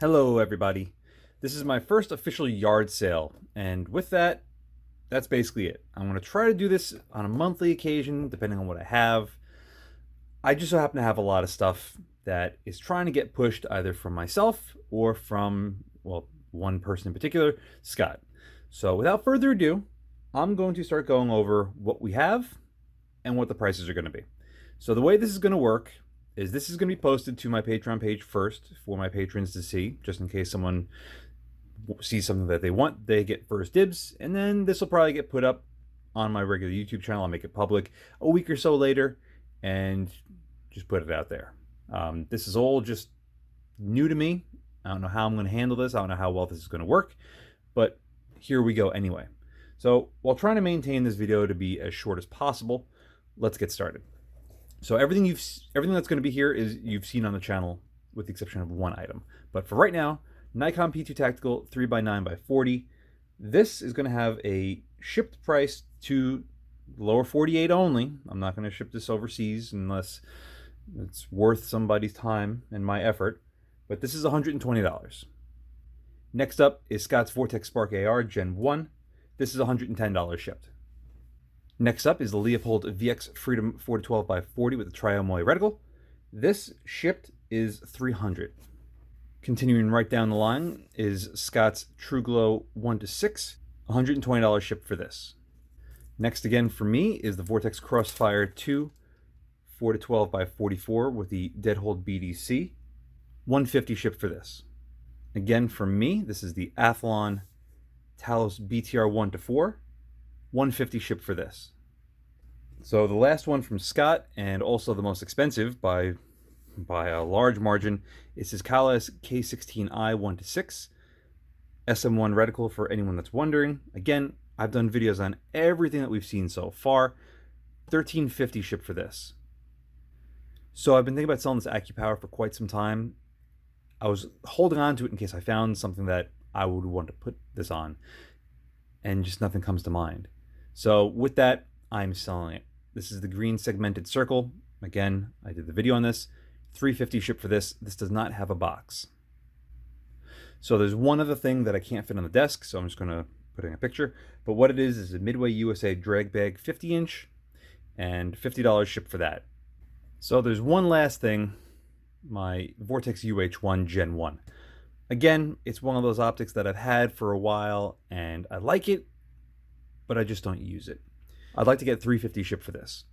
Hello everybody. This is my first official yard sale, and with that, that's basically it. I'm going to try to do this on a monthly occasion, depending on what I have. I just so happen to have a lot of stuff that is trying to get pushed either from myself or from, well, one person in particular, Scott. So without further ado, I'm going to start going over what we have and what the prices are going to be. So the way this is going to work is this is going to be posted to my Patreon page first for my patrons to see, just in case someone sees something that they want, they get first dibs, and then this will probably get put up on my regular YouTube channel. I'll make it public a week or so later and just put it out there. This is all just new to me. I don't know how I'm going to handle this. I don't know how well this is going to work, but here we go anyway. So while trying to maintain this video to be as short as possible, let's get started. So everything that's going to be here is you've seen on the channel, with the exception of one item. But for right now, Nikon P Tactical 3x9x40. This is going to have a shipped price to lower 48 only. I'm not going to ship this overseas unless it's worth somebody's time and my effort. But this is $120. Next up is Scott's Vortex Sparc AR Gen I. This is $110 shipped. Next up is the Leupold VX Freedom 4-12x40 with a tri-MOA reticle. This shipped is $300. Continuing right down the line is Scott's Truglo 1-6, $120 shipped for this. Next again for me is the Vortex Crossfire 2 4-12x44 with the Deadhold BDC, $150 shipped for this. Again for me, this is the Athlon Talos BTR 1-4, $150 shipped for this. So the last one from Scott, and also the most expensive by a large margin, is his Kahles K16i 1-6 SM1 reticle for anyone that's wondering. Again, I've done videos on everything that we've seen so far. $13.50 shipped for this. So I've been thinking about selling this Accupower for quite some time. I was holding on to it in case I found something that I would want to put this on, and just nothing comes to mind. So with that, I'm selling it. This is the green segmented circle. Again, I did the video on this. $350 shipped for this. This does not have a box. So there's one other thing that I can't fit on the desk, so I'm just going to put in a picture. But what it is a Midway USA drag bag 50-inch, and $50 shipped for that. So there's one last thing, my Vortex UH-1 Gen I. Again, it's one of those optics that I've had for a while, and I like it, but I just don't use it. I'd like to get $350 shipped for this.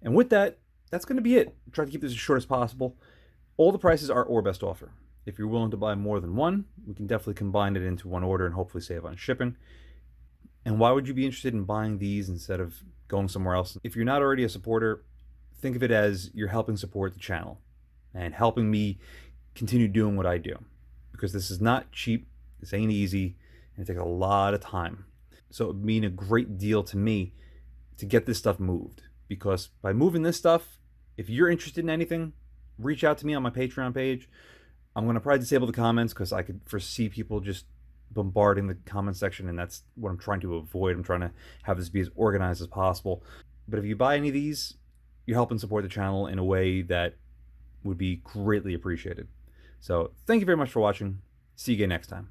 And with that, that's going to be it. Try to keep this as short as possible. All the prices are or best offer. If you're willing to buy more than one, we can definitely combine it into one order and hopefully save on shipping. And why would you be interested in buying these instead of going somewhere else? If you're not already a supporter, think of it as you're helping support the channel and helping me continue doing what I do. Because this is not cheap, this ain't easy, and it takes a lot of time. So it would mean a great deal to me to get this stuff moved. Because by moving this stuff, if you're interested in anything, reach out to me on my Patreon page. I'm going to probably disable the comments because I could foresee people just bombarding the comment section, and that's what I'm trying to avoid. I'm trying to have this be as organized as possible. But if you buy any of these, you're helping support the channel in a way that would be greatly appreciated. So thank you very much for watching. See you again next time.